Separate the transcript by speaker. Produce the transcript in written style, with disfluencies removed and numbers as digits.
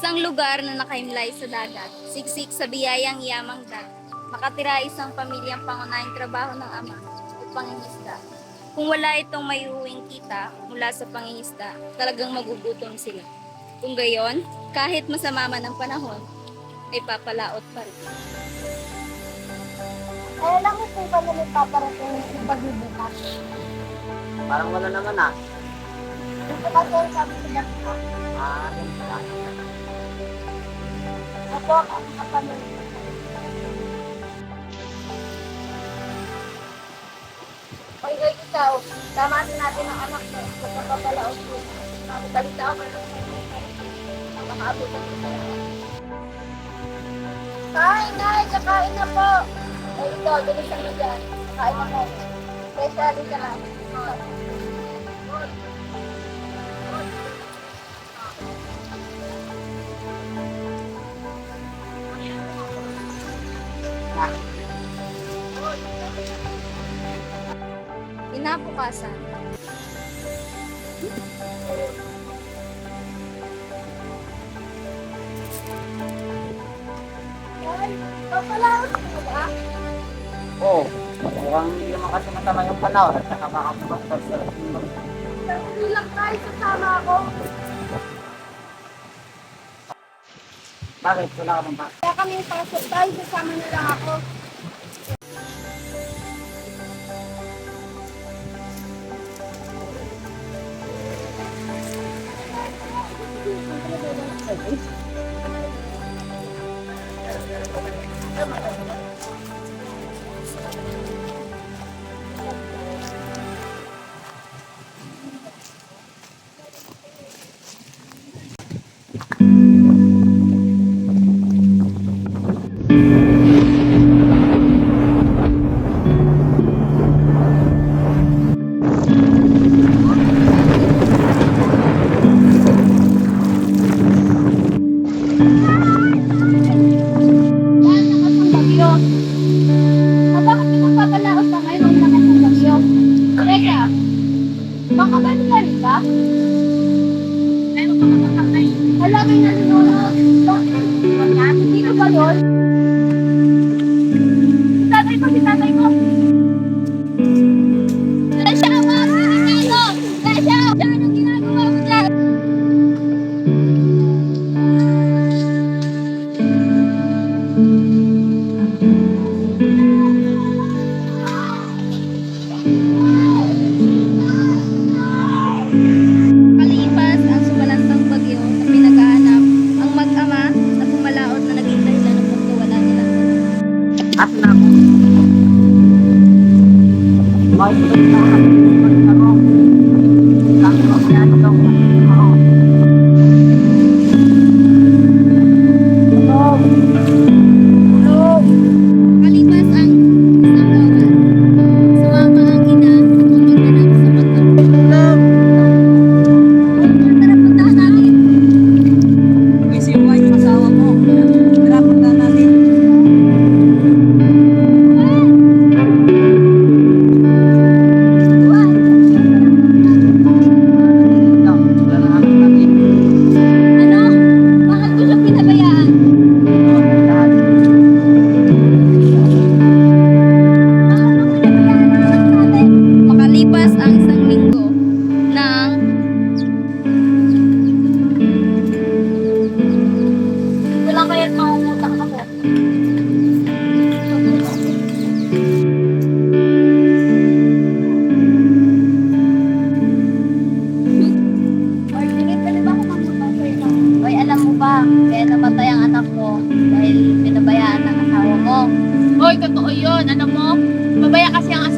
Speaker 1: isang lugar na nakahimlay sa dagat, siksik sa biyayang yamang dagat. Makatira isang pamilyang pangunahing trabaho ng ama o pangingisda. Kung wala itong mayuwing kita mula sa pangingisda, talagang magugutom sila. Kung gayon, kahit masama man ang panahon, ay papalaot pa rin.
Speaker 2: Ay, alam mo kung paano nagpaparating yung pagbibukas?
Speaker 3: Parang wala naman ah.
Speaker 2: Ito kasi ang sabi ko na po.
Speaker 3: Yun pala.
Speaker 2: Ako ang kapanood. Oy, ikaw, tamasin natin ang anak mo sa pagpapalaot ko. Balita ako ng makaabutan ko sa'yo. Kain na, kakain na po. Ay, ikaw, dalisan mo dyan. Kain na kayo. Kaya rin ka na.
Speaker 1: Kinabukasan,
Speaker 2: Ay, papalaot mo ba?
Speaker 3: Oo. Mukhang hindi naman kasi matama yung panahon at saka makapagpapag sa
Speaker 2: Hindi lang tayo sasama ako.
Speaker 3: Bakit? Wala ka bang ba?
Speaker 2: Kaya kami pasok tayo, sasama na lang ako. Yan, lakas ng bagyo. Bakit pinapapalaot ka ngayon ang lakas ng bagyo? Teka, baka ba rin ba? Meron ka makakakay. Wala kayo nalulunod. Bakit? Hindi ka ba yun? Si tatay ko. Tasha, wag! Ikago! Tasha! Anong ginagawa mo dyan?
Speaker 1: Kalipas ang sumalantang bagyo na pinaghahanap ang mag-ama na pumalaot na naging dahilan ng pagkawala nila.
Speaker 3: Asan na ako? Makikita na ako. Lang ko kaya ito.
Speaker 1: Kalipas ang isang oras, sumama ang ina at ang mag-anak sa pagkakulong. Tara, puntahan natin.
Speaker 3: Kasi yung wife, asawa mo. Tara, punta natin. Ito, wala na natin.
Speaker 1: Ano? Bakit ko siya pinabayaan?
Speaker 3: Lahat.
Speaker 1: Makalipas ang isang linggo ng
Speaker 2: Wala kaya't mangungutang ako. Or, sige, pwede ba ako mangutang sa'yo? Hoy, alam mo ba, kaya namatay ang anak mo dahil pinabayaan ng asawa mo.
Speaker 4: Hoy, totoo yun. Alam mo, babaya kasi ang